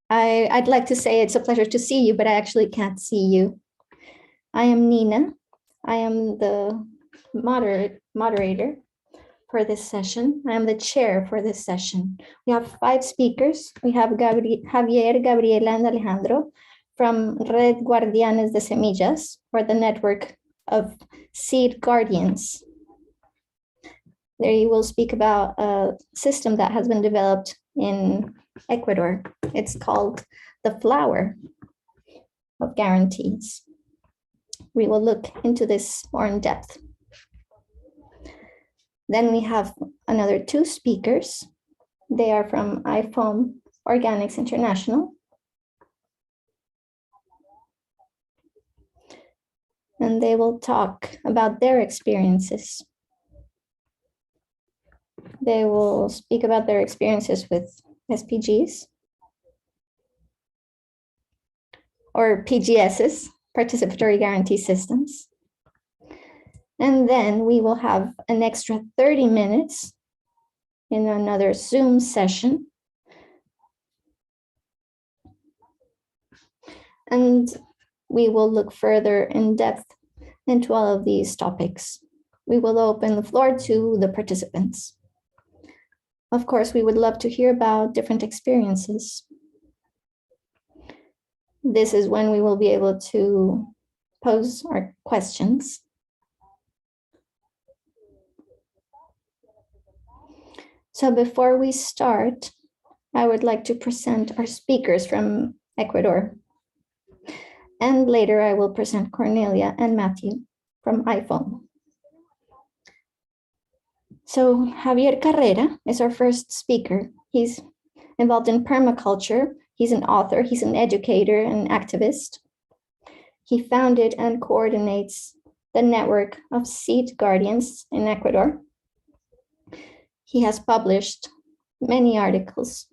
I'd like to say it's a pleasure to see you, but I actually can't see you. I am Nina. I am the moderator for this session. I am the chair for this session. We have 5 speakers. We have Javier, Gabriela, and Alejandro from Red Guardianes de Semillas, or the network of seed guardians. They will speak about a system that has been developed in Ecuador. It's called the flower of guarantees. We will look into this more in depth. Then we have another 2 speakers. They are from IFOAM Organics International. And they will talk about their experiences. They will speak about their experiences with SPGs or PGSs, Participatory Guarantee Systems. And then we will have an extra 30 minutes in another Zoom session. And we will look further in depth into all of these topics. We will open the floor to the participants. Of course, we would love to hear about different experiences. This is when we will be able to pose our questions. So before we start, I would like to present our speakers from Ecuador. And later I will present Cornelia and Mathew from IFOAM. So Javier Carrera is our first speaker. He's involved in permaculture. He's an author, he's an educator and activist. He founded and coordinates the network of seed guardians in Ecuador. He has published many articles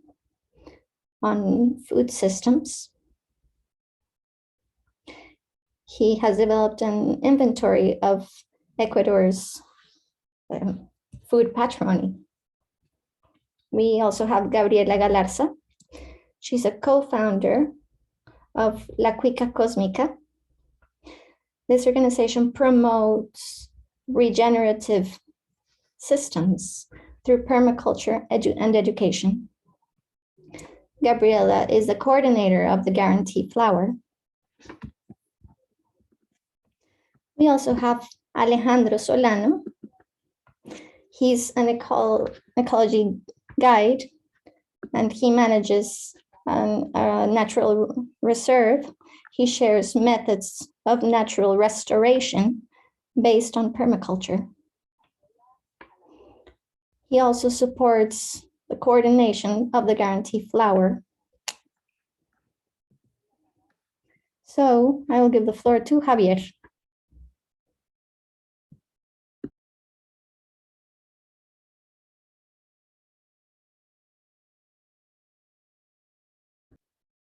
on food systems. He has developed an inventory of Ecuador's food patrimony. We also have Gabriela Galarza. She's a co-founder of La Cuica Cósmica. This organization promotes regenerative systems through permaculture and education. Gabriela is the coordinator of the Guarantee Flower. We also have Alejandro Solano. He's an ecology guide, and he manages a natural reserve. He shares methods of natural restoration based on permaculture. He also supports the coordination of the Guarantee Flower. So I will give the floor to Javier.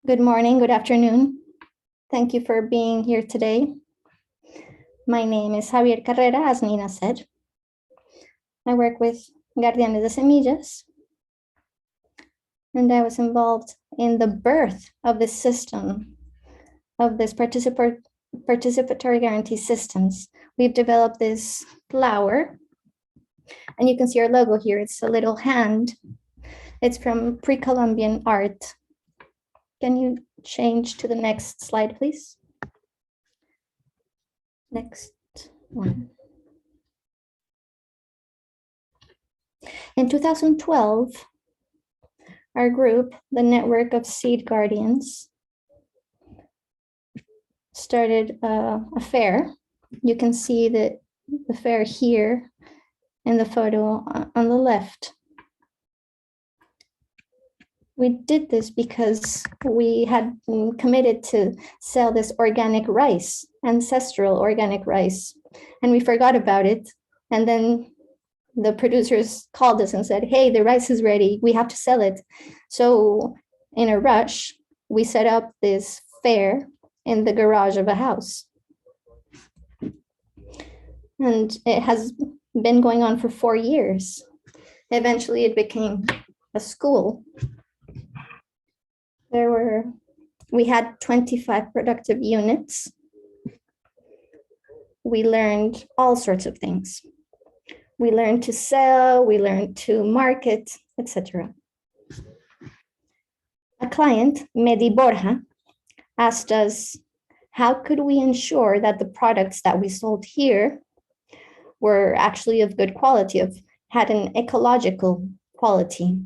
Good morning, good afternoon. Thank you for being here today. My name is Javier Carrera, as Nina said. I work with Guardianes de Semillas, and I was involved in the birth of this system, of this participatory guarantee systems. We've developed this flower, and you can see our logo here. It's a little hand. It's from pre-Columbian art. Can you change to the next slide, please? Next one. In 2012, our group, the Network of Seed Guardians, started a fair. You can see the fair here in the photo on the left. We did this because we had committed to sell this organic rice, ancestral organic rice, and we forgot about it. And then the producers called us and said, hey, the rice is ready, we have to sell it. So in a rush, we set up this fair in the garage of a house. And it has been going on for 4 years. Eventually it became a school. There were we had 25 productive units. We learned all sorts of things. We learned to sell, we learned to market, etc. A client, Medi Borja, asked us, how could we ensure that the products that we sold here were actually of good quality, had an ecological quality?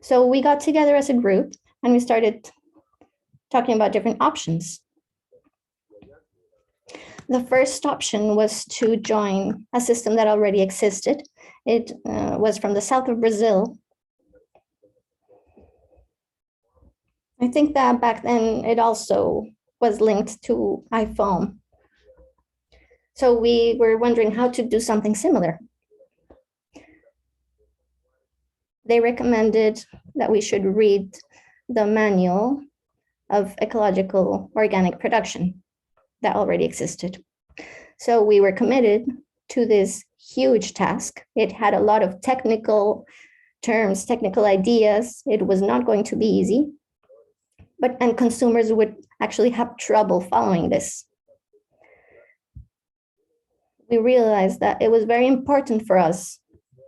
So we got together as a group and we started talking about different options. The first option was to join a system that already existed. It was from the south of Brazil. I think that back then it also was linked to iPhone. So we were wondering how to do something similar. They recommended that we should read the manual of ecological organic production that already existed. So we were committed to this huge task. It had a lot of technical terms, technical ideas. It was not going to be easy, and consumers would actually have trouble following this. We realized that it was very important for us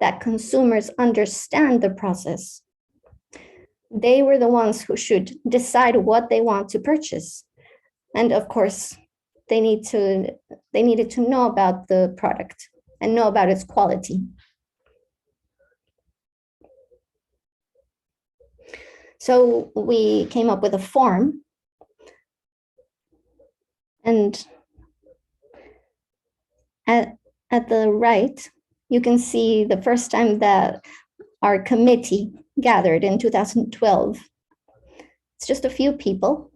that consumers understand the process. They were the ones who should decide what they want to purchase. And of course, they needed to know about the product and know about its quality. So we came up with a form, and at the right, you can see the first time that our committee gathered in 2012. It's just a few people,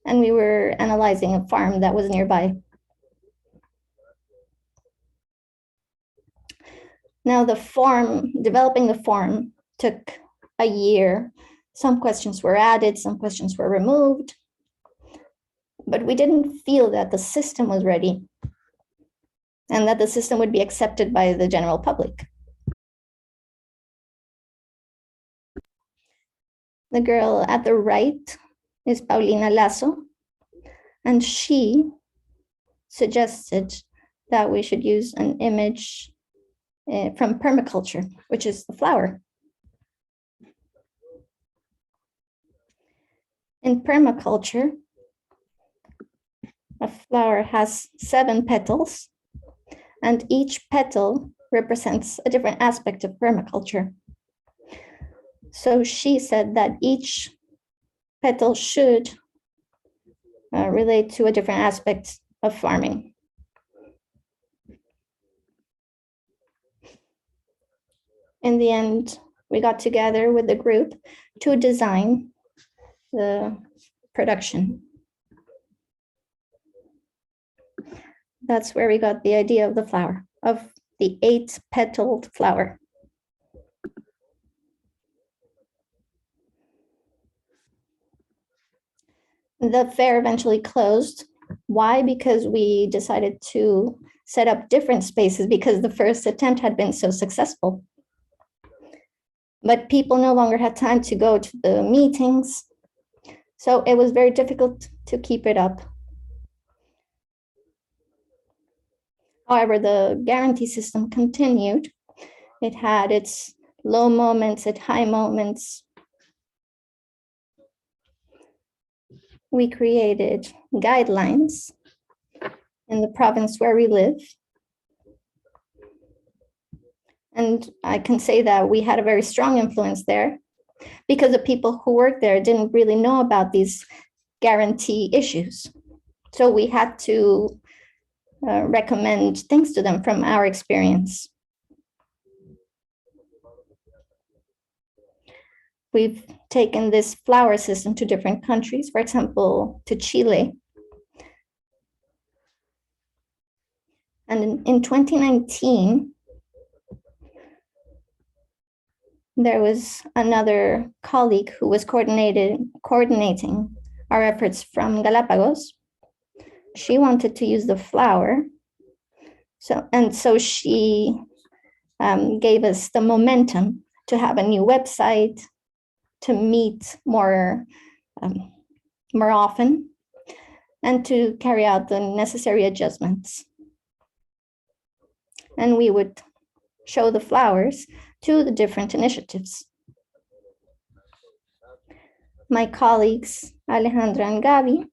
and we were analyzing a farm that was nearby. Now developing the form took a year. Some questions were added, some questions were removed, but we didn't feel that the system was ready and that the system would be accepted by the general public. The girl at the right is Paulina Lasso, and she suggested that we should use an image from permaculture, which is the flower. In permaculture, a flower has 7 petals, and each petal represents a different aspect of permaculture. So she said that each petal should relate to a different aspect of farming. In the end, we got together with the group to design the production. That's where we got the idea of the flower, of the 8-petaled flower. The fair eventually closed. Why? Because we decided to set up different spaces because the first attempt had been so successful. But people no longer had time to go to the meetings. So it was very difficult to keep it up. However, the guarantee system continued. It had its low moments, its high moments. We created guidelines in the province where we live. And I can say that we had a very strong influence there because the people who worked there didn't really know about these guarantee issues. So we had to recommend things to them from our experience. We've taken this flower system to different countries, for example, to Chile. And in 2019, there was another colleague who was coordinating our efforts from Galapagos. She wanted to use the flower. So she gave us the momentum to have a new website, to meet more more often and to carry out the necessary adjustments. And we would show the flowers to the different initiatives. My colleagues, Alejandro and Gabi,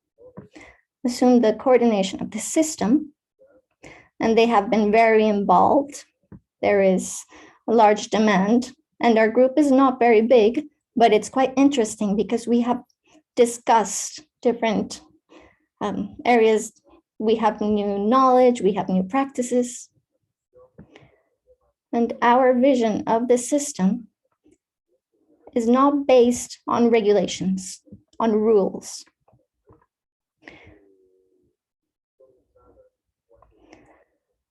assumed the coordination of the system, and they have been very involved. There is a large demand, and our group is not very big, but it's quite interesting because we have discussed different areas. We have new knowledge, we have new practices. And our vision of the system is not based on regulations, on rules.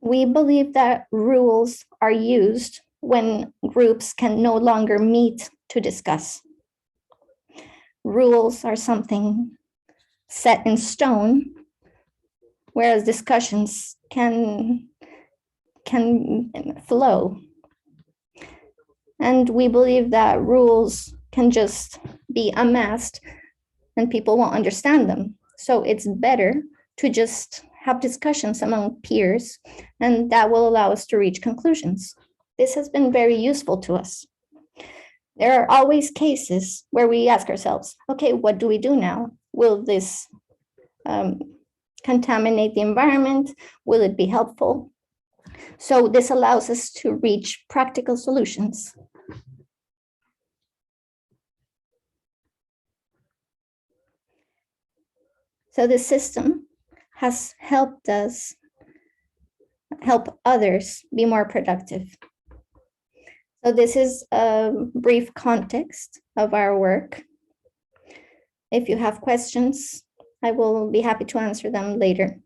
We believe that rules are used when groups can no longer meet to discuss. Rules are something set in stone, whereas discussions can flow. And we believe that rules can just be amassed and people won't understand them. So it's better to just have discussions among peers, and that will allow us to reach conclusions. This has been very useful to us. There are always cases where we ask ourselves, okay, what do we do now? Will this contaminate the environment? Will it be helpful? So this allows us to reach practical solutions. So the system has helped us help others be more productive. So this is a brief context of our work. If you have questions, I will be happy to answer them later.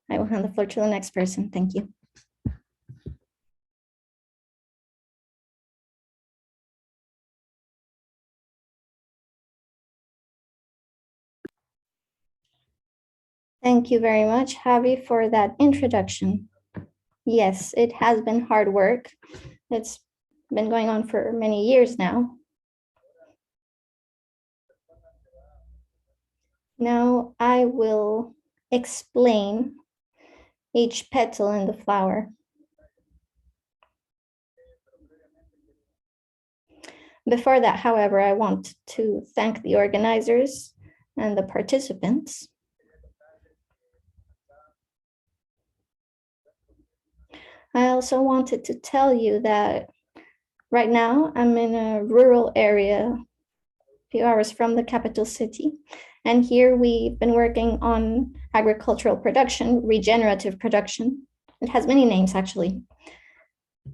I will hand the floor to the next person. Thank you. Thank you very much, Javi, for that introduction. Yes, it has been hard work. It's been going on for many years now. Now I will explain each petal in the flower. Before that, however, I want to thank the organizers and the participants. I also wanted to tell you that right now I'm in a rural area, a few hours from the capital city. And here we've been working on agricultural production, regenerative production. It has many names, actually.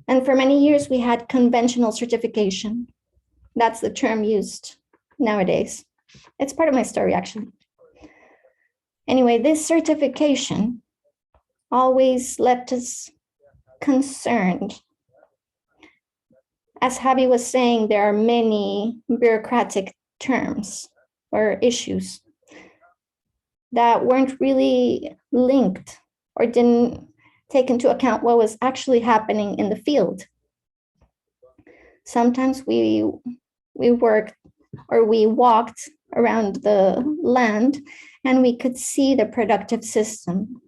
And for many years, we had conventional certification. That's the term used nowadays. It's part of my story, actually. Anyway, this certification always left us concerned. As Javi was saying, there are many bureaucratic terms or issues that weren't really linked or didn't take into account what was actually happening in the field. Sometimes we worked or we walked around the land and we could see the productive system.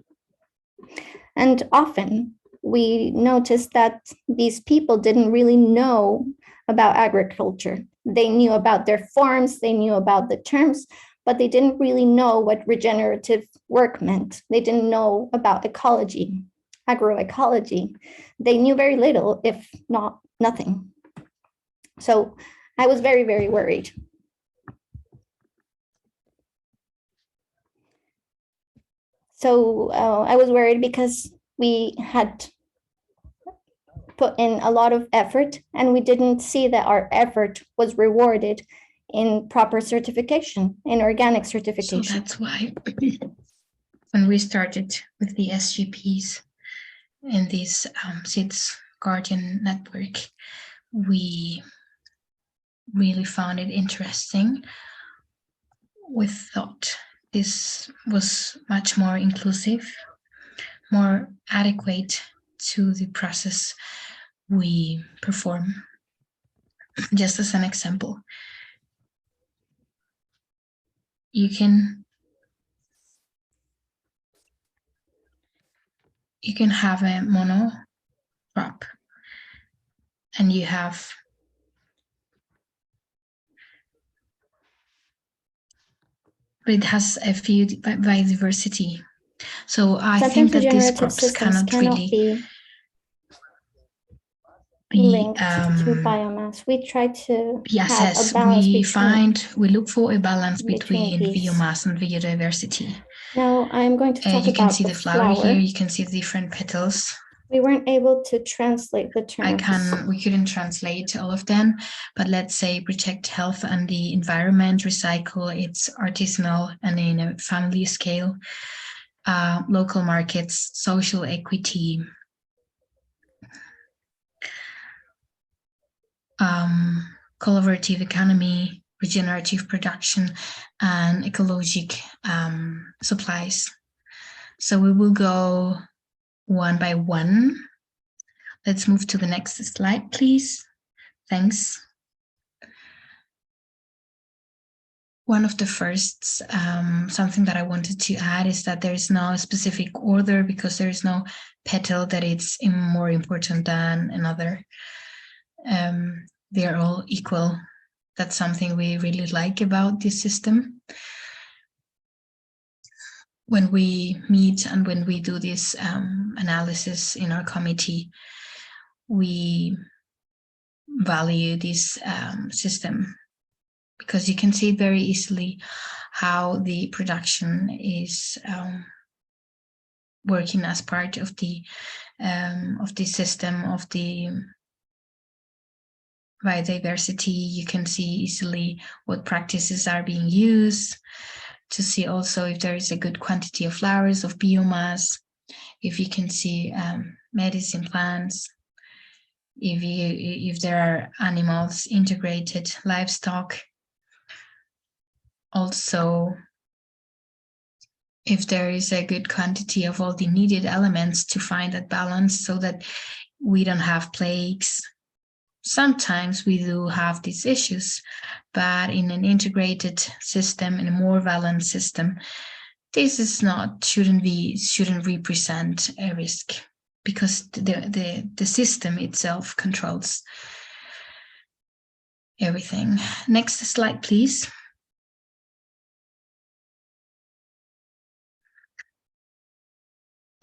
And often we noticed that these people didn't really know about agriculture. They knew about their farms, they knew about the terms, but they didn't really know what regenerative work meant. They didn't know about ecology, agroecology. They knew very little, if not nothing. So I was very, very worried. So I was worried because we had put in a lot of effort and we didn't see that our effort was rewarded in proper certification, in organic certification. So that's why when we started with the SGPs and this SIDS Guardian network, we really found it interesting. We thought this was much more inclusive, more adequate to the process we perform. Just as an example, you can have a mono crop, and you have it has a few biodiversity. So I think that these crops cannot really be linked to biomass. We try to be have a assessed. balance We look for a balance between between these. biomass and biodiversity. Now I'm going to talk You can about see the flower here. You can see the different petals. We weren't able to translate the terms. We couldn't translate all of them, but let's say protect health and the environment, recycle, it's artisanal and in a family scale, local markets, social equity, collaborative economy, regenerative production, and ecological supplies. So we will go one by one. Let's move to the next slide, please. Thanks. One of the first, something that I wanted to add is that there is no specific order, because there is no petal that it's more important than another. They're all equal. That's something we really like about this system. When we meet and when we do this analysis in our committee, we value this system, because you can see very easily how the production is working as part of the system of the biodiversity. You can see easily what practices are being used, to see also if there is a good quantity of flowers, of biomass, if you can see medicine plants, if there are animals, integrated livestock, also if there is a good quantity of all the needed elements to find that balance, so that we don't have plagues. Sometimes we do have these issues, but in an integrated system, in a more balanced system, this is not, shouldn't represent a risk, because the system itself controls everything. Next slide, please.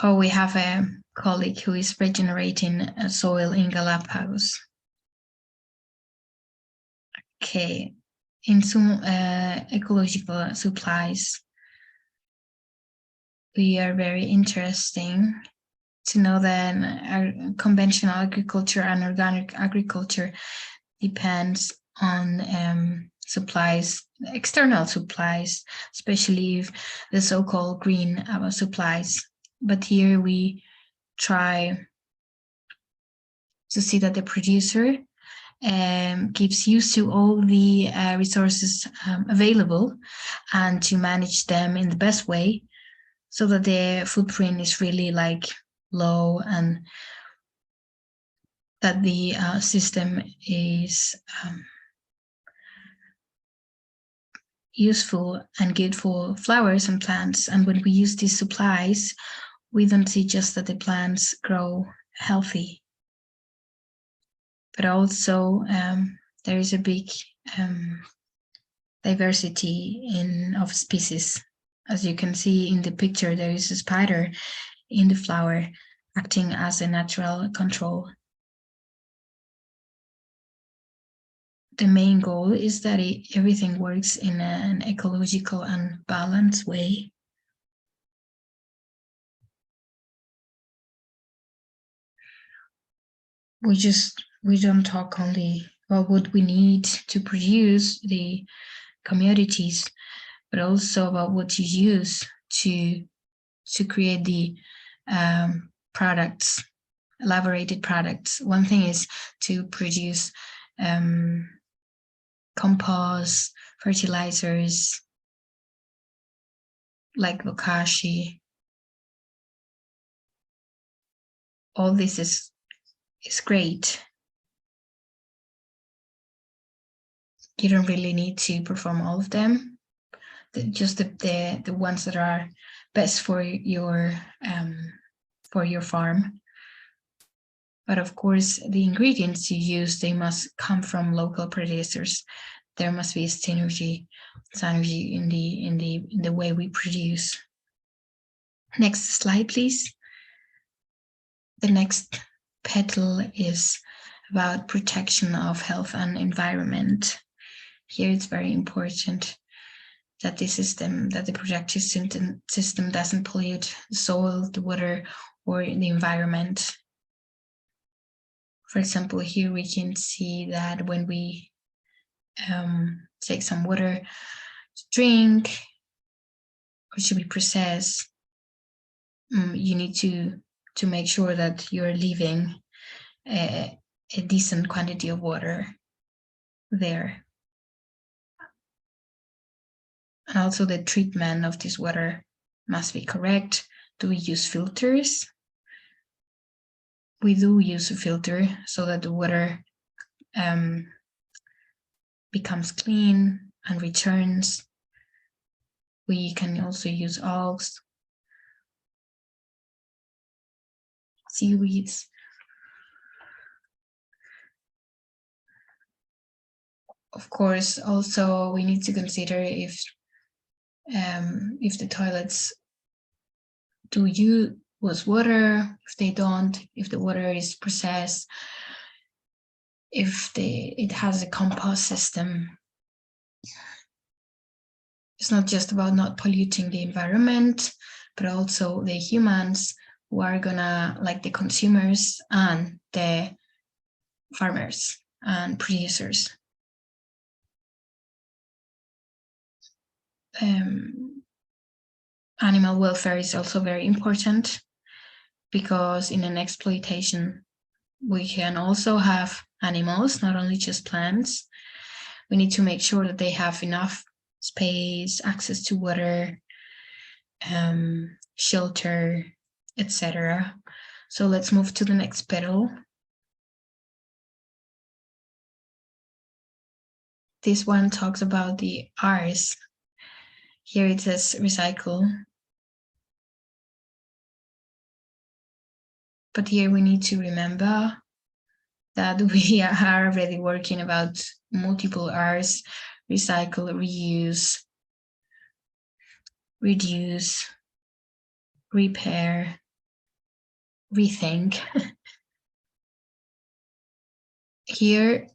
Oh, we have a colleague who is regenerating soil in Galapagos. Okay, in some ecological supplies, we are very interesting to know that conventional agriculture and organic agriculture depends on supplies, external supplies, especially the so-called green supplies. But here we try to see that the producer gives use to all the resources available, and to manage them in the best way, so that the footprint is really low, and that the system is useful and good for flowers and plants. And when we use these supplies, we don't see just that the plants grow healthy, but also there is a big diversity of species. As you can see in the picture, there is a spider in the flower acting as a natural control. The main goal is that everything works in an ecological and balanced way. We don't talk only about what we need to produce the commodities, but also about what you use to create the products, elaborated products. One thing is to produce compost, fertilizers like bokashi. All this is great. You don't really need to perform all of them, just the ones that are best for your farm. But of course, the ingredients you use, they must come from local producers. There must be a synergy in the way we produce. Next slide, please. The next petal is about protection of health and environment. Here it's very important that the protective system doesn't pollute the soil, the water, or the environment. For example, here we can see that when we take some water to drink, or should we process, you need to make sure that you're leaving a decent quantity of water there. And also the treatment of this water must be correct. Do we use filters? We do use a filter so that the water becomes clean and returns. We can also use algae, seaweeds. Of course, also we need to consider if the toilets do use water, if they don't, if the water is processed, if it has a compost system. It's not just about not polluting the environment, but also the humans who are gonna, like the consumers and the farmers and producers. Animal welfare is also very important, because in an exploitation, we can also have animals, not only just plants. We need to make sure that they have enough space, access to water, shelter, etc. So let's move to the next petal. This one talks about the R's. Here it says recycle. But here we need to remember that we are already working about multiple R's: recycle, reuse, reduce, repair, rethink. Here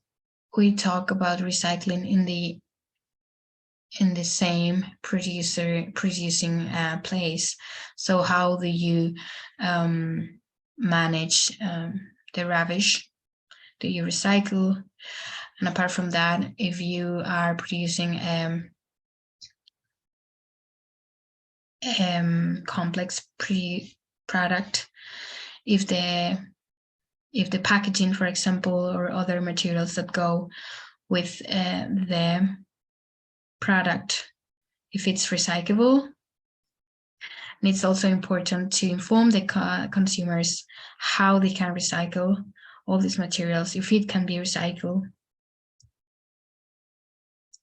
we talk about recycling in the same producing place. So how do you manage the rubbish? Do you recycle? And apart from that, if you are producing complex product, if the packaging, for example, or other materials that go with the product, if it's recyclable. And it's also important to inform the consumers how they can recycle all these materials, if it can be recycled,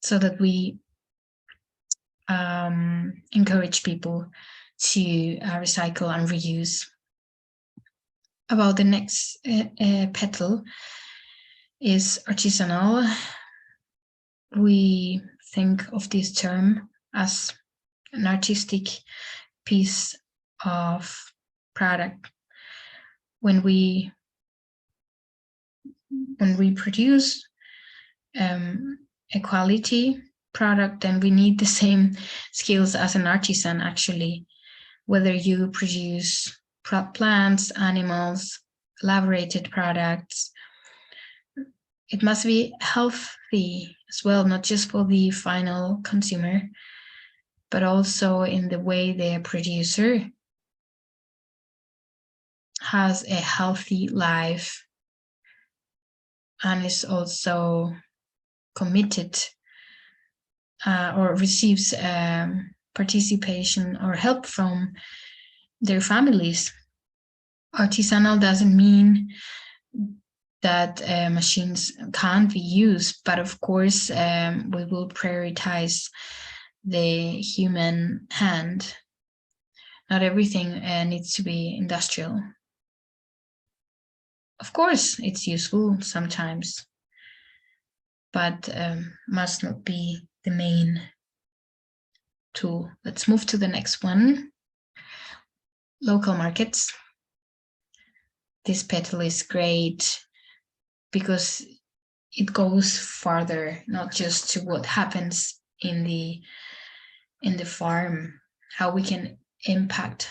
so that we encourage people to recycle and reuse. About the next petal is artisanal. We think of this term as an artistic piece of product. When we produce a quality product, then we need the same skills as an artisan, actually. Whether you produce plants, animals, elaborated products, it must be healthy as well, not just for the final consumer, but also in the way the producer has a healthy life and is also committed or receives participation or help from their families. Artisanal doesn't mean that machines can't be used, but of course we will prioritize the human hand. Not everything needs to be industrial. Of course, it's useful sometimes, but must not be the main tool. Let's move to the next one. Local markets. This petal is great because it goes farther, not just to what happens in the farm, how we can impact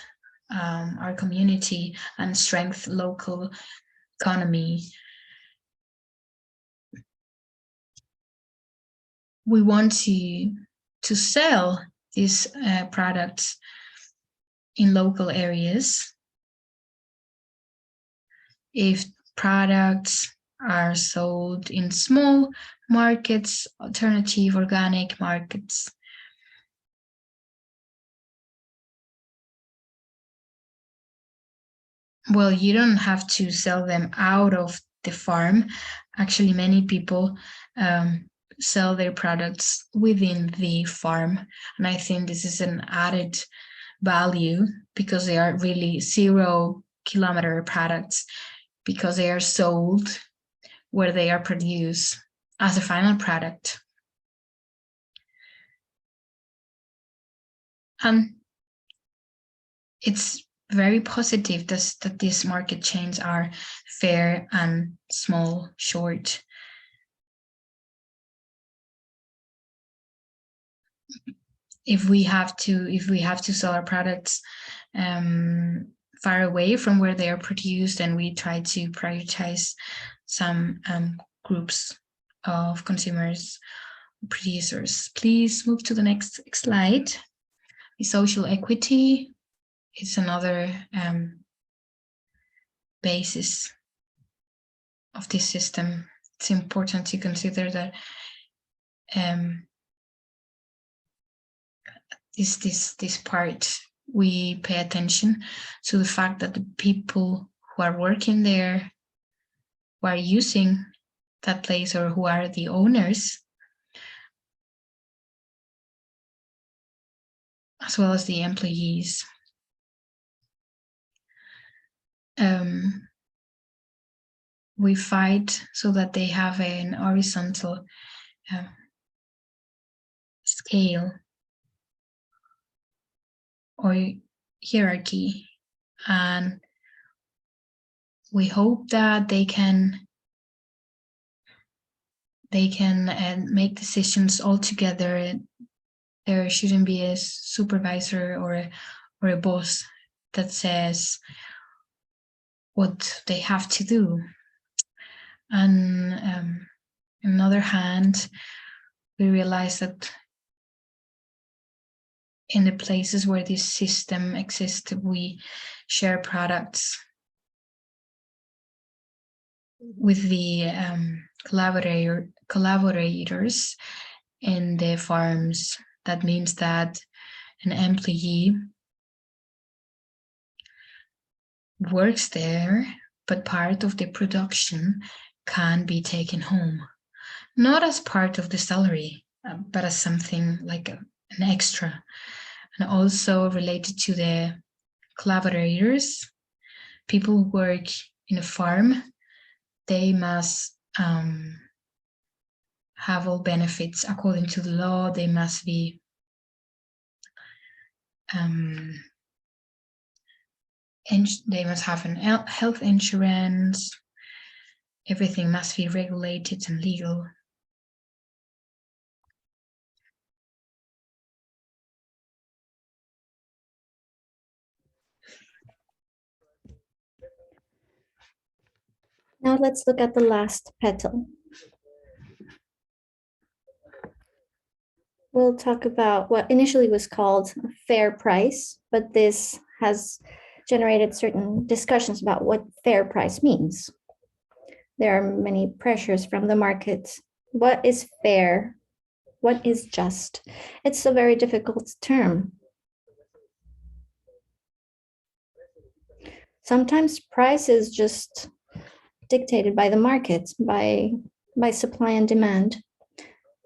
our community and strengthen local economy. We want to sell these products in local areas. If products are sold in small markets, alternative organic markets, well, you don't have to sell them out of the farm. Actually, many people sell their products within the farm. And I think this is an added value because they are really 0 kilometer products, because they are sold where they are produced as a final product. It's very positive that these market chains are fair and small, short. If we have to sell our products far away from where they are produced, and we try to prioritize some groups of consumers, producers. Please move to the next slide. The social equity is another basis of this system. It's important to consider that this part, we pay attention to the fact that the people who are working there, who are using that place, or who are the owners, as well as the employees, we fight so that they have an horizontal scale or hierarchy, and we hope that they can make decisions all together. There shouldn't be a supervisor or a boss that says what they have to do. And on the other hand, we realize that in the places where this system exists, we share products with the collaborators in the farms. That means that an employee works there, but part of the production can be taken home, not as part of the salary, but as something like an extra. And also related to the collaborators, people who work in a farm, they must have all benefits according to the law. They must be they must have an health insurance. Everything must be regulated and legal. Now let's look at the last petal. We'll talk about what initially was called a fair price, but this has generated certain discussions about what fair price means. There are many pressures from the market. What is fair? What is just? It's a very difficult term. Sometimes price is just dictated by the market, by supply and demand.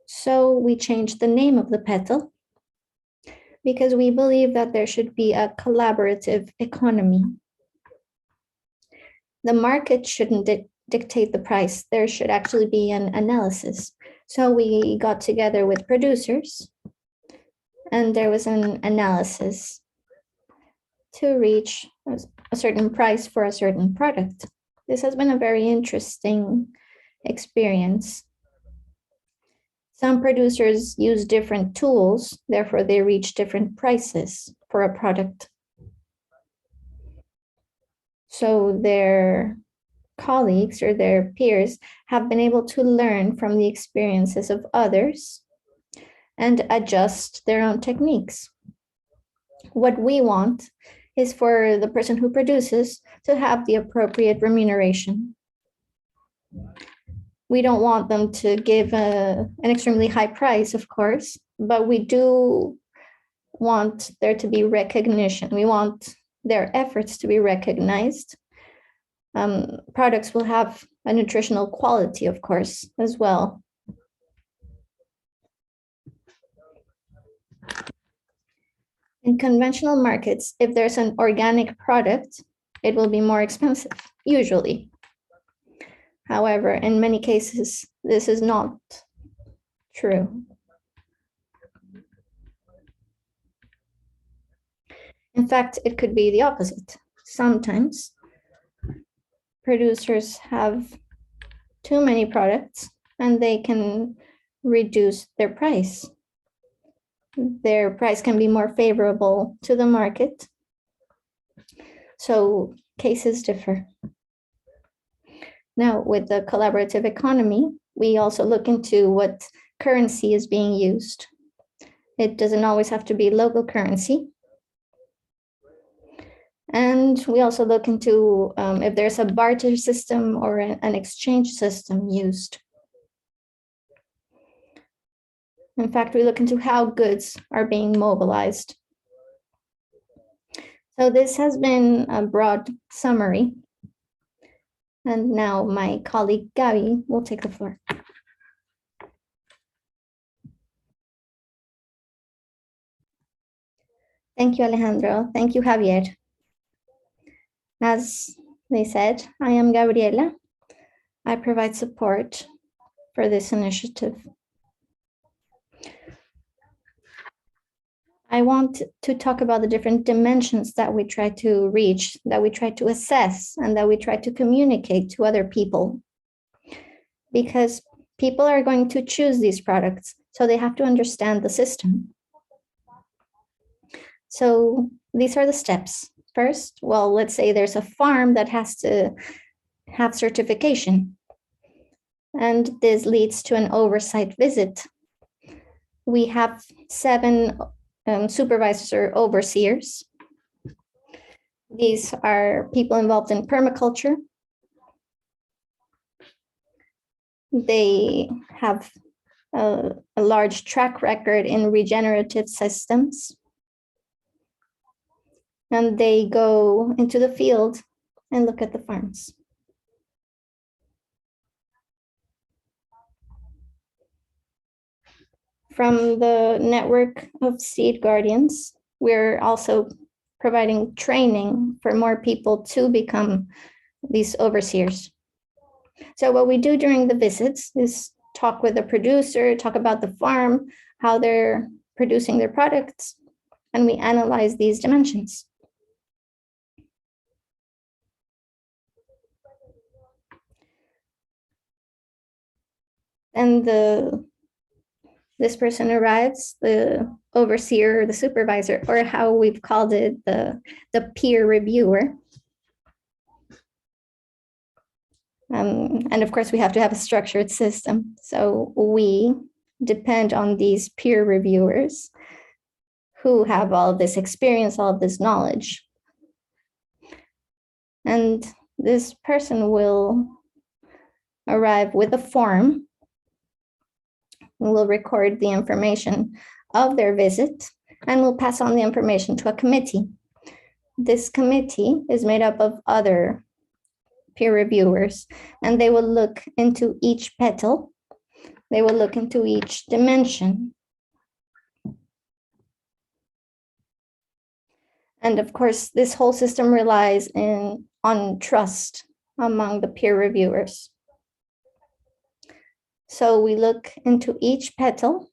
So we changed the name of the petal because we believe that there should be a collaborative economy. The market shouldn't dictate the price. There should actually be an analysis. So we got together with producers, and there was an analysis to reach a certain price for a certain product. This has been a very interesting experience. Some producers use different tools, therefore they reach different prices for a product. So their colleagues or their peers have been able to learn from the experiences of others and adjust their own techniques. What we want is for the person who produces to have the appropriate remuneration. We don't want them to give an extremely high price, of course, but we do want there to be recognition. We want their efforts to be recognized. Products will have a nutritional quality, of course, as well. In conventional markets, if there's an organic product, it will be more expensive, usually. However, in many cases, this is not true. In fact, it could be the opposite. Sometimes producers have too many products and they can reduce their price. Their price can be more favorable to the market. So cases differ. Now, with the collaborative economy, we also look into what currency is being used. It doesn't always have to be local currency. And we also look into if there's a barter system or an exchange system used. In fact, we look into how goods are being mobilized. So this has been a broad summary. And now my colleague Gabi will take the floor. Thank you, Alejandro. Thank you, Javier. As they said, I am Gabriela. I provide support for this initiative. I want to talk about the different dimensions that we try to reach, that we try to assess, and that we try to communicate to other people. Because people are going to choose these products, so they have to understand the system. So these are the steps. First, well, let's say there's a farm that has to have certification, and this leads to an oversight visit. We have 7 supervisors or overseers. These are people involved in permaculture. They have a large track record in regenerative systems. And they go into the field and look at the farms. From the network of seed guardians, we're also providing training for more people to become these overseers. So what we do during the visits is talk with the producer, talk about the farm, how they're producing their products, and we analyze these dimensions. And this person arrives, the overseer, the supervisor, or how we've called it, the peer reviewer. And of course, we have to have a structured system. So we depend on these peer reviewers who have all of this experience, all of this knowledge. And this person will arrive with a form. Will record the information of their visit and will pass on the information to a committee. This committee is made up of other peer reviewers, and they will look into each petal. They will look into each dimension. And of course, this whole system relies on trust among the peer reviewers. So we look into each petal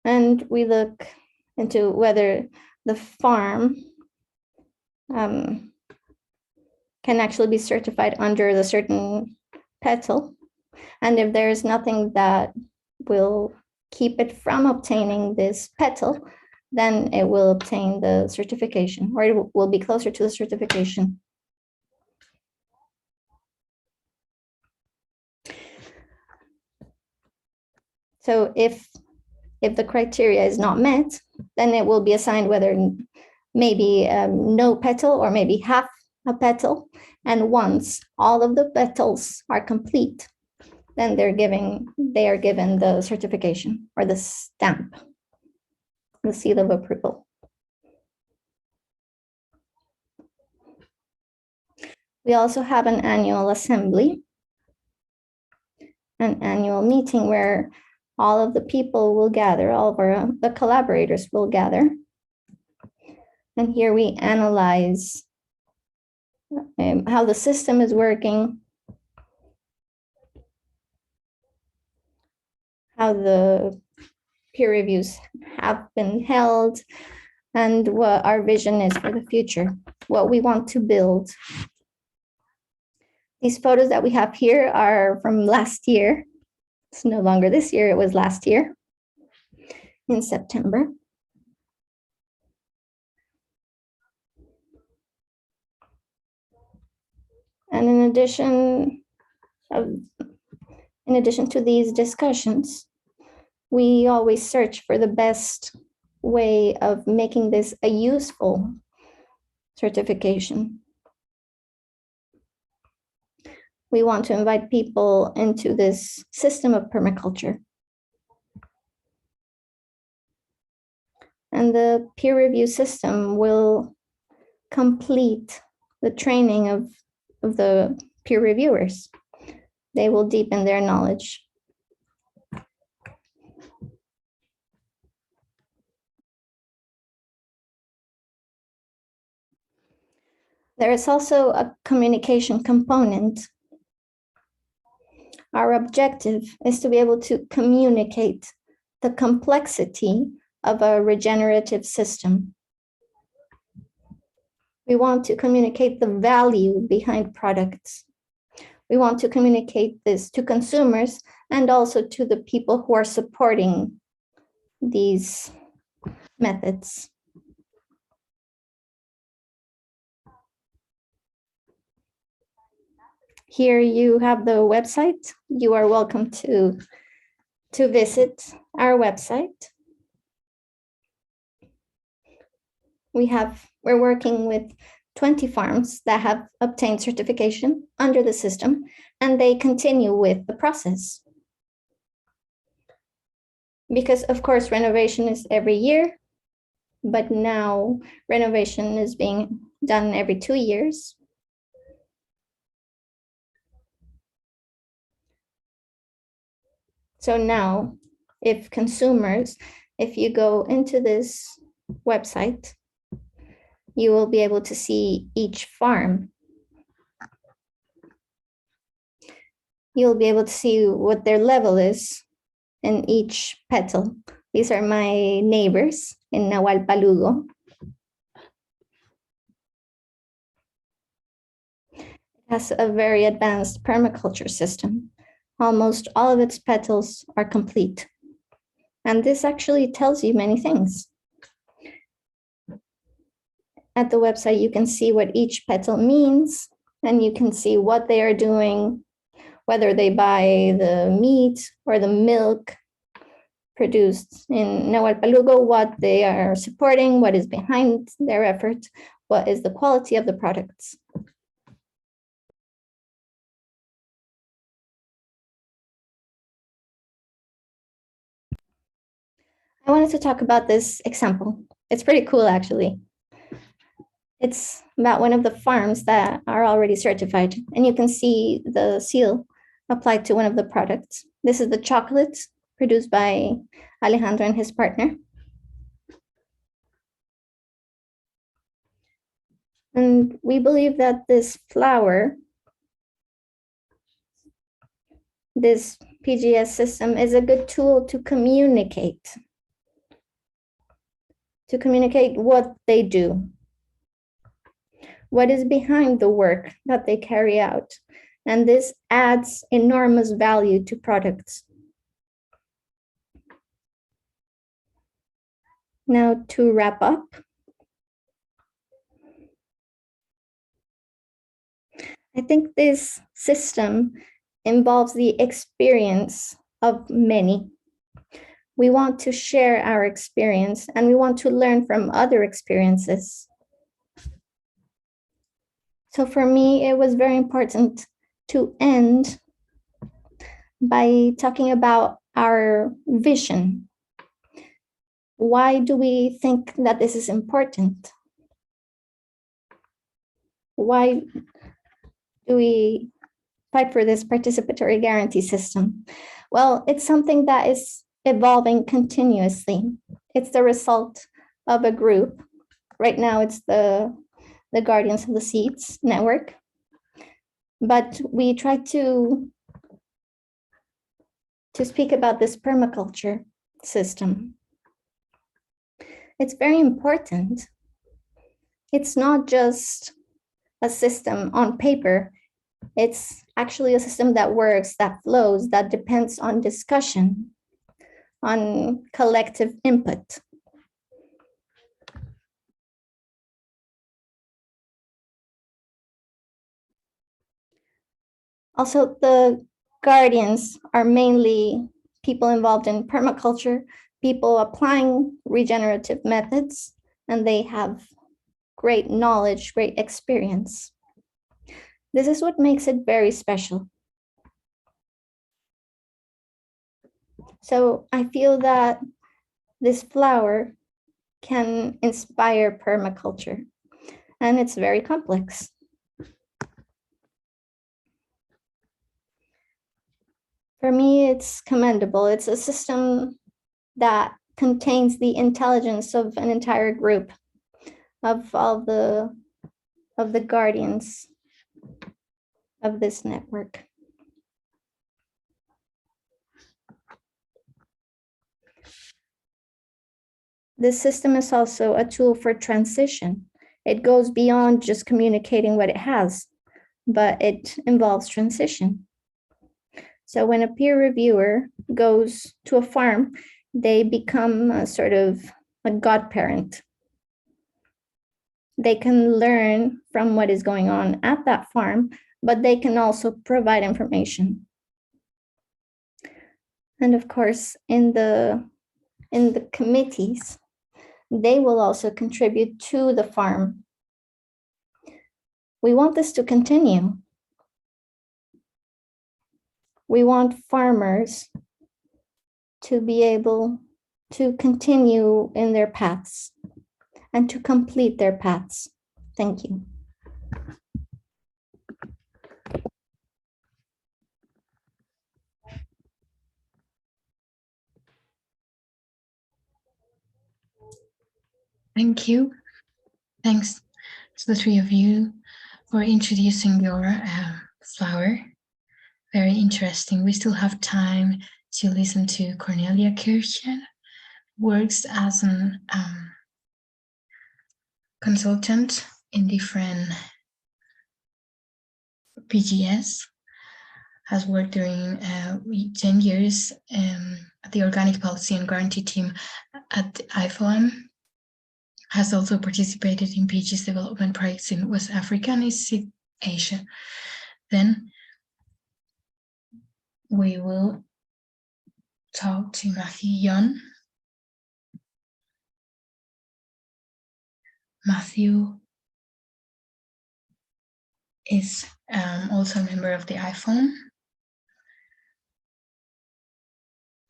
and we look into whether the farm can actually be certified under the certain petal. And if there is nothing that will keep it from obtaining this petal, then it will obtain the certification, or it will be closer to the certification. So if the criteria is not met, then it will be assigned whether maybe no petal or maybe half a petal. And once all of the petals are complete, then they are given the certification or the stamp, the seal of approval. We also have an annual assembly, an annual meeting where all of the people will gather, all of the collaborators will gather. And here we analyze how the system is working, how the peer reviews have been held, and what our vision is for the future, what we want to build. These photos that we have here are from last year. It's no longer this year, it was last year in September. And in addition to these discussions, we always search for the best way of making this a useful certification. We want to invite people into this system of permaculture. And the peer review system will complete the training of the peer reviewers. They will deepen their knowledge. There is also a communication component. Our objective is to be able to communicate the complexity of a regenerative system. We want to communicate the value behind products. We want to communicate this to consumers and also to the people who are supporting these methods. Here you have the website. You are welcome to visit our website. We're working with 20 farms that have obtained certification under the system, and they continue with the process. Because of course, renovation is every year, but now renovation is being done every 2 years. So now, if you go into this website, you will be able to see each farm. You'll be able to see what their level is in each petal. These are my neighbors in Nahualpalugo. It has a very advanced permaculture system. Almost all of its petals are complete. And this actually tells you many things. At the website, you can see what each petal means, and you can see what they are doing, whether they buy the meat or the milk produced in Nahualpalugo, what they are supporting, what is behind their effort, what is the quality of the products. I wanted to talk about this example. It's pretty cool, actually. It's about one of the farms that are already certified, and you can see the seal applied to one of the products. This is the chocolate produced by Alejandro and his partner. And we believe that this flower, this PGS system, is a good tool to communicate what they do, what is behind the work that they carry out. And this adds enormous value to products. Now, to wrap up, I think this system involves the experience of many. We want to share our experience and we want to learn from other experiences. So for me, it was very important to end by talking about our vision. Why do we think that this is important? Why do we fight for this participatory guarantee system? Well, it's something that is evolving continuously. It's the result of a group. Right now, it's the Guardians of the Seeds network. But we try to speak about this permaculture system. It's very important. It's not just a system on paper. It's actually a system that works, that flows, that depends on discussion, on collective input. Also, the guardians are mainly people involved in permaculture, people applying regenerative methods, and they have great knowledge, great experience. This is what makes it very special. So I feel that this flower can inspire permaculture, and it's very complex. For me, it's commendable. It's a system that contains the intelligence of an entire group of all the guardians of this network. This system is also a tool for transition. It goes beyond just communicating what it has, but it involves transition. So when a peer reviewer goes to a farm, they become a sort of a godparent. They can learn from what is going on at that farm, but they can also provide information. And of course, in the committees, they will also contribute to the farm. We want this to continue. We want farmers to be able to continue in their paths and to complete their paths. Thank you. Thank you. Thanks to the three of you for introducing your flower. Very interesting. We still have time to listen to Cornelia Kirchner, works as an consultant in different PGS, has worked during 10 years at the Organic Policy and Guarantee team at the IFOM, has also participated in PGS development projects in West Africa and East Asia. Then we will talk to Mathew. Mathew is also a member of the IFOM.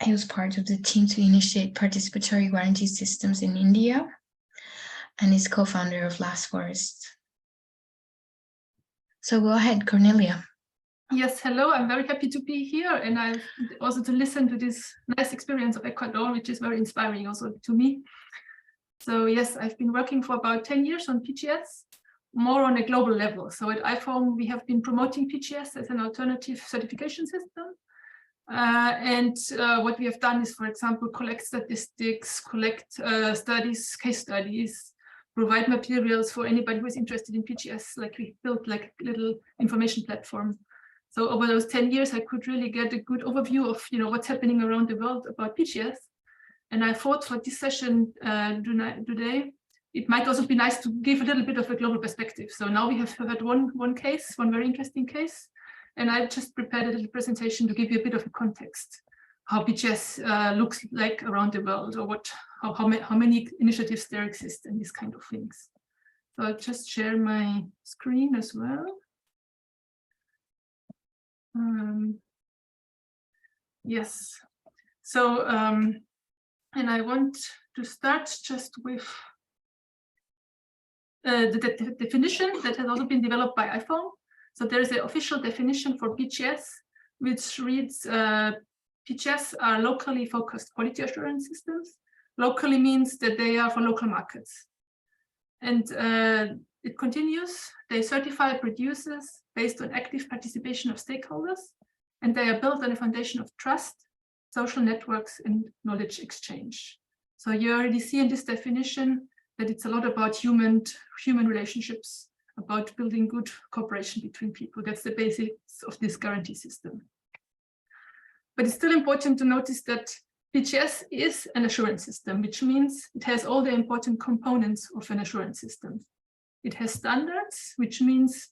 He was part of the team to initiate participatory guarantee systems in India and is co-founder of Last Forest. So go ahead, Cornelia. Yes, hello. I'm very happy to be here, and I've also to listen to this nice experience of Ecuador, which is very inspiring also to me. So yes, I've been working for about 10 years on PGS, more on a global level. So at IFOAM, we have been promoting PGS as an alternative certification system. What we have done is, for example, collect statistics, collect studies, case studies, provide materials for anybody who is interested in PGS. Like we built like a little information platform. So over those 10 years, I could really get a good overview of what's happening around the world about PGS. And I thought for this session today, it might also be nice to give a little bit of a global perspective. So now we have heard one case, one very interesting case, and I just prepared a little presentation to give you a bit of a context, how PGS looks like around the world, or how many initiatives there exist, and these kind of things. So I'll just share my screen as well. Yes. So, and I want to start just with the definition that has also been developed by IFOAM. So there is an official definition for PGS, which reads, PGS are locally focused quality assurance systems. Locally means that they are for local markets. And it continues, they certify producers based on active participation of stakeholders, and they are built on a foundation of trust, social networks, and knowledge exchange. So you already see in this definition that it's a lot about human relationships, about building good cooperation between people. That's the basics of this guarantee system. But it's still important to notice that PGS is an assurance system, which means it has all the important components of an assurance system. It has standards, which means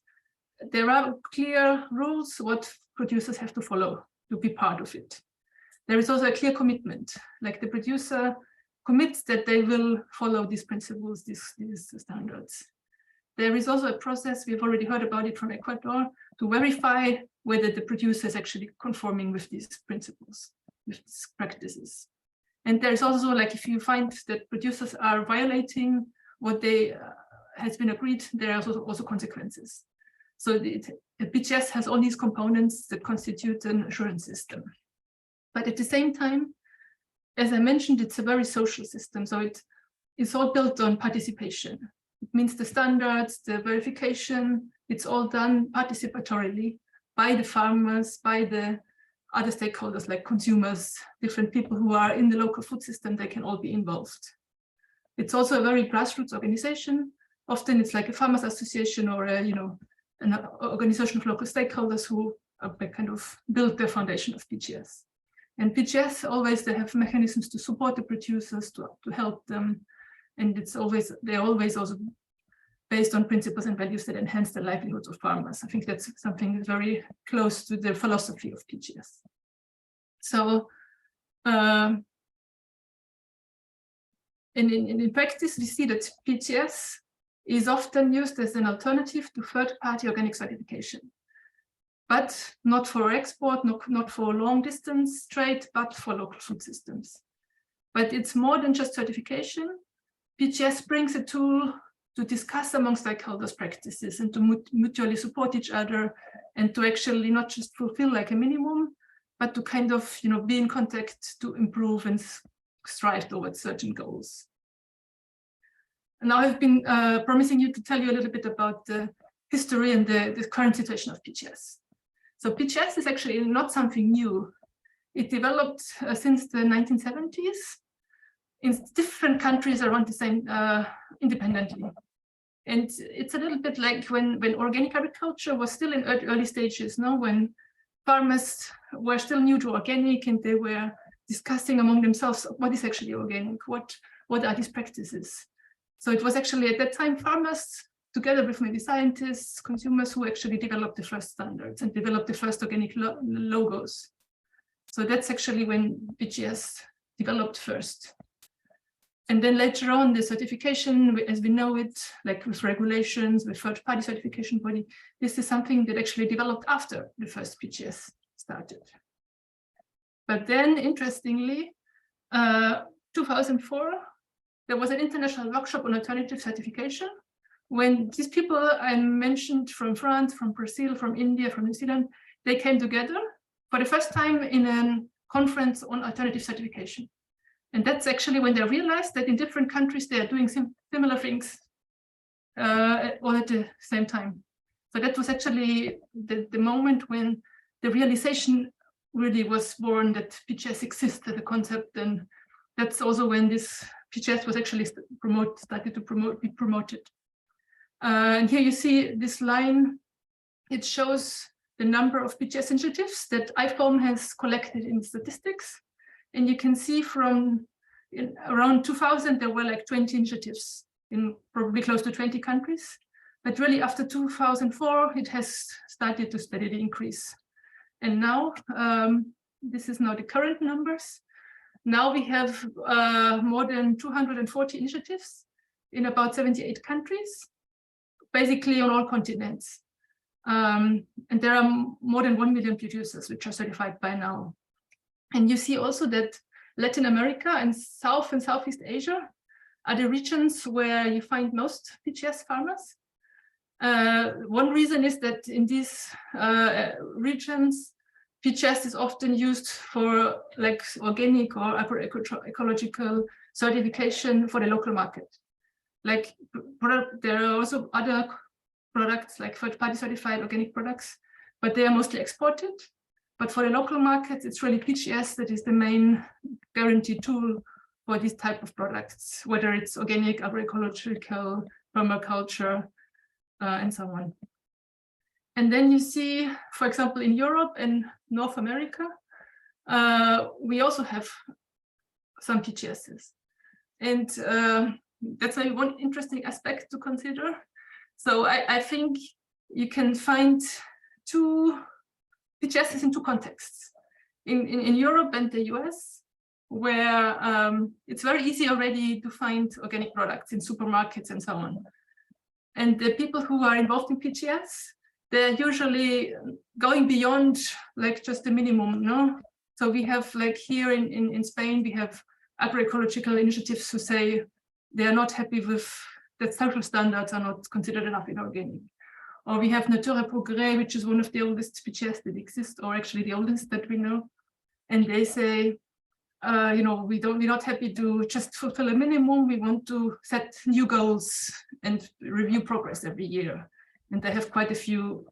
there are clear rules what producers have to follow to be part of it. There is also a clear commitment, like the producer commits that they will follow these principles, these standards. There is also a process, we've already heard about it from Ecuador, to verify whether the producer is actually conforming with these principles, with these practices. And there's also, like, if you find that producers are violating what they has been agreed, there are also consequences. So the PGS has all these components that constitute an assurance system. But at the same time, as I mentioned, it's a very social system. So it's all built on participation. It means the standards, the verification, it's all done participatorily by the farmers, by the other stakeholders like consumers, different people who are in the local food system, they can all be involved. It's also a very grassroots organization. Often it's like a farmers association or a, an organization of local stakeholders who kind of build the foundation of PGS. And PGS always, they have mechanisms to support the producers, to help them. And they're always also based on principles and values that enhance the livelihoods of farmers. I think that's something very close to the philosophy of PGS. So, in practice, we see that PGS is often used as an alternative to third-party organic certification, but not for export, not for long distance trade, but for local food systems. But it's more than just certification. PGS brings a tool to discuss among stakeholders practices and to mutually support each other, and to actually not just fulfill like a minimum, but to kind of be in contact to improve and strive towards certain goals. And now I've been promising you to tell you a little bit about the history and the current situation of PGS. So PGS is actually not something new. It developed since the 1970s in different countries around the same independently. And it's a little bit like when organic agriculture was still in early stages, when farmers were still new to organic and they were discussing among themselves what is actually organic, what are these practices. So it was actually at that time farmers, together with maybe scientists, consumers, who actually developed the first standards and developed the first organic logos. So that's actually when PGS developed first. And then later on, the certification, as we know it, like with regulations, with third-party certification body, this is something that actually developed after the first PGS started. But then, interestingly, 2004, there was an international workshop on alternative certification, when these people I mentioned from France, from Brazil, from India, from New Zealand, they came together for the first time in a conference on alternative certification. And that's actually when they realized that in different countries, they are doing similar things. all at the same time. So that was actually the moment when the realization really was born that PGS exists as a concept, and that's also when this PGS was actually started to be promoted. And here you see this line. It shows the number of PGS initiatives that IFOAM has collected in statistics. And you can see from around 2000, there were like 20 initiatives in probably close to 20 countries. But really after 2004, it has started to steadily increase. And now, this is now the current numbers. Now we have more than 240 initiatives in about 78 countries, basically on all continents. And there are more than 1 million producers which are certified by now. And you see also that Latin America and South and Southeast Asia are the regions where you find most PGS farmers. One reason is that in these regions, PGS is often used for like organic or agroecological certification for the local market. Like there are also other products like third-party certified organic products, but they are mostly exported. But for the local markets, it's really PGS that is the main guarantee tool for these type of products, whether it's organic, agroecological, permaculture, and so on. And then you see, for example, in Europe and North America, we also have some PGSs. And that's maybe one interesting aspect to consider. So I think you can find two PGSs in two contexts. In Europe and the US, where it's very easy already to find organic products in supermarkets and so on. And the people who are involved in PGS, they're usually going beyond like just the minimum, no? So we have like here in Spain, we have agroecological initiatives who say they are not happy with that social standards are not considered enough in organic. Or we have Nature et Progrès, which is one of the oldest PGS that exist, or actually the oldest that we know. And they say, you know, we're not happy to just fulfill a minimum. We want to set new goals and review progress every year. And they have quite a few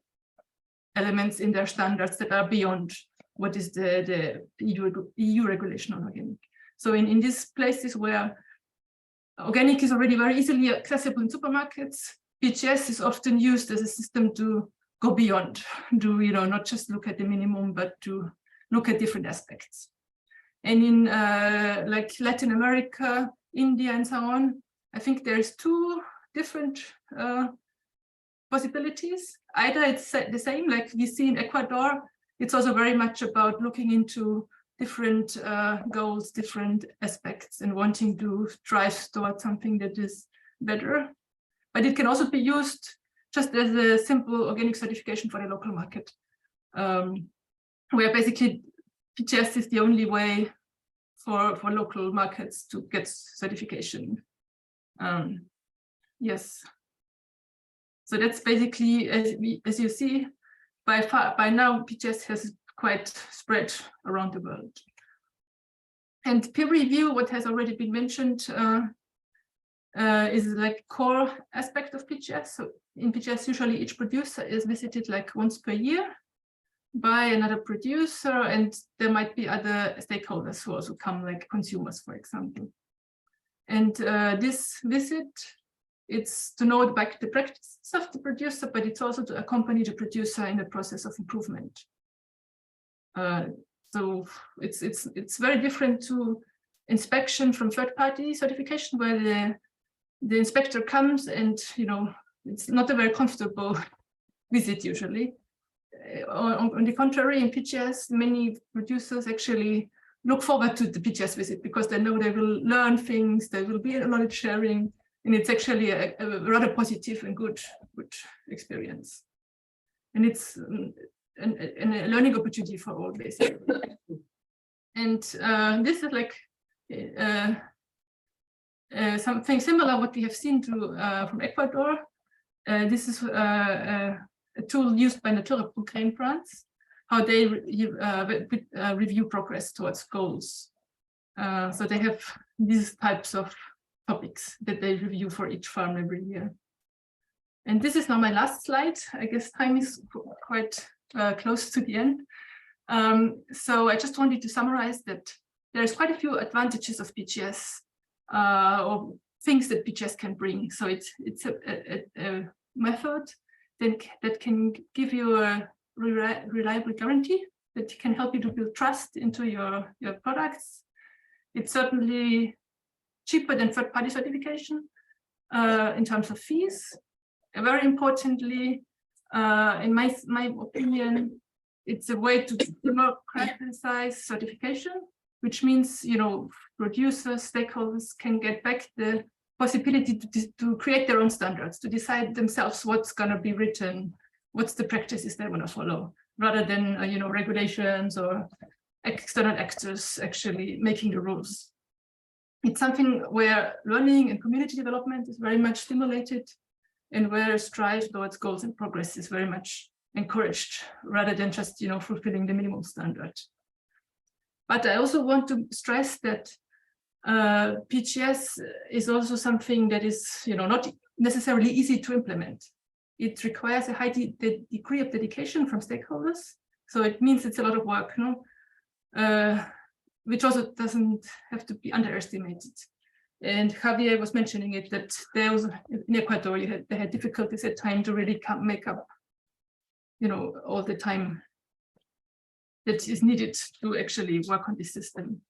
elements in their standards that are beyond what is the EU regulation on organic. So in these places where organic is already very easily accessible in supermarkets, PGS is often used as a system to go beyond, to, you know, not just look at the minimum, but to look at different aspects. And in like Latin America, India, and so on, I think there's two different possibilities. Either it's the same, like we see in Ecuador, it's also very much about looking into different goals, different aspects, and wanting to drive towards something that is better. But it can also be used just as a simple organic certification for the local market, where basically PGS is the only way for local markets to get certification. Yes. So that's basically, as you see, by now PGS has quite spread around the world. And peer review, what has already been mentioned, is like core aspect of PGS. So in PGS, usually each producer is visited like once per year by another producer, and there might be other stakeholders who also come, like consumers, for example. And this visit, it's to know the practices of the producer, but it's also to accompany the producer in the process of improvement. So it's very different to inspection from third-party certification, where the inspector comes and, you know, it's not a very comfortable visit usually. On the contrary, in PGS, many producers actually look forward to the PGS visit because they know they will learn things, there will be a knowledge sharing, and it's actually a rather positive and good experience. And it's a learning opportunity for all, basically. And this is like something similar what we have seen from Ecuador. This is a tool used by Nature et Progrès France, how they review progress towards goals. So they have these types of topics that they review for each farm every year. And this is now my last slide. I guess time is quite close to the end. So I just wanted to summarize that there's quite a few advantages of PGS, or things that PGS can bring. So it's a method that can give you a reliable guarantee that can help you to build trust into your products. It's certainly cheaper than third-party certification in terms of fees. Very importantly, in my opinion, it's a way to democratize certification, which means, you know, producers, stakeholders can get back the possibility to create their own standards, to decide themselves what's going to be written, what's the practices they want to follow, rather than you know, regulations or external actors actually making the rules. It's something where learning and community development is very much stimulated, and where strive towards goals and progress is very much encouraged, rather than just, you know, fulfilling the minimum standard. But I also want to stress that PGS is also something that is, you know, not necessarily easy to implement. It requires a high degree of dedication from stakeholders. So it means it's a lot of work, no? Which also doesn't have to be underestimated. And Javier was mentioning it, that there was in Ecuador, they had difficulties at times to really make up, you know, all the time that is needed to actually work on this system.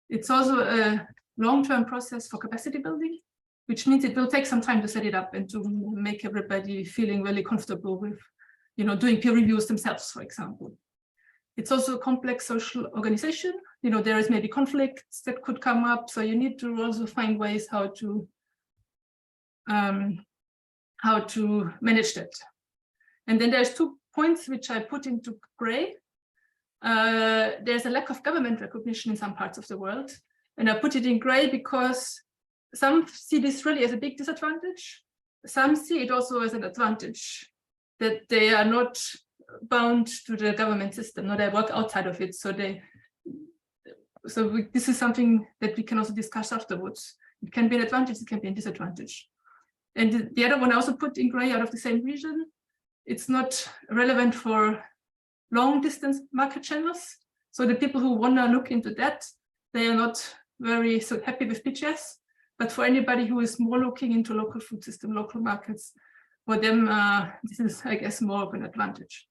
It's also a long-term process for capacity building, which means it will take some time to set it up and to make everybody feeling really comfortable with, you know, doing peer reviews themselves, for example. It's also a complex social organization. You know, there is maybe conflicts that could come up, so you need to also find ways how to manage that. And then there's 2 points which I put into gray. There's a lack of government recognition in some parts of the world, and I put it in gray because some see this really as a big disadvantage. Some see it also as an advantage, that they are not bound to the government system, no, they work outside of it. So this is something that we can also discuss afterwards. It can be an advantage, it can be a disadvantage. And the other one I also put in gray out of the same reason. It's not relevant for long distance market channels. So the people who want to look into that, they are not very happy with PGS. But for anybody who is more looking into local food system, local markets, for them, this is, I guess, more of an advantage.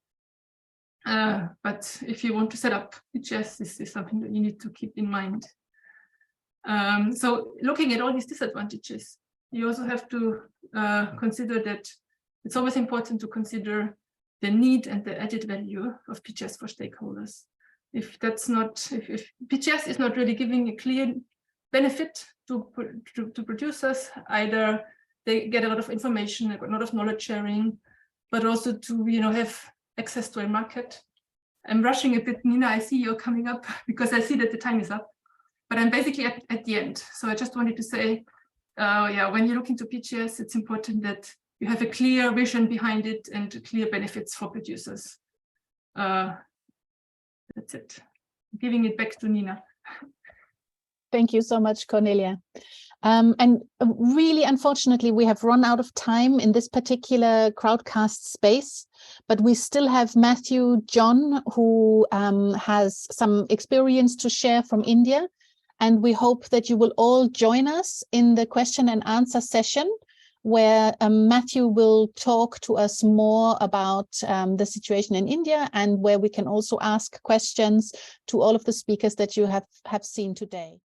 But if you want to set up PGS, this is something that you need to keep in mind. So looking at all these disadvantages, you also have to consider that it's always important to consider the need and the added value of PGS for stakeholders. If that's not, if PGS is not really giving a clear benefit to producers, either they get a lot of information, a lot of knowledge sharing, but also to, you know, have access to a market. I'm rushing a bit, Nina, I see you're coming up because I see that the time is up, but I'm basically at the end. So I just wanted to say, yeah, when you look into PGS, it's important that you have a clear vision behind it and clear benefits for producers. That's it. Giving it back to Nina. Thank you so much, Cornelia. And really, unfortunately, we have run out of time in this particular crowdcast space, but we still have Mathew John, who has some experience to share from India. And we hope that you will all join us in the question and answer session, where Mathew will talk to us more about the situation in India, and where we can also ask questions to all of the speakers that you have seen today.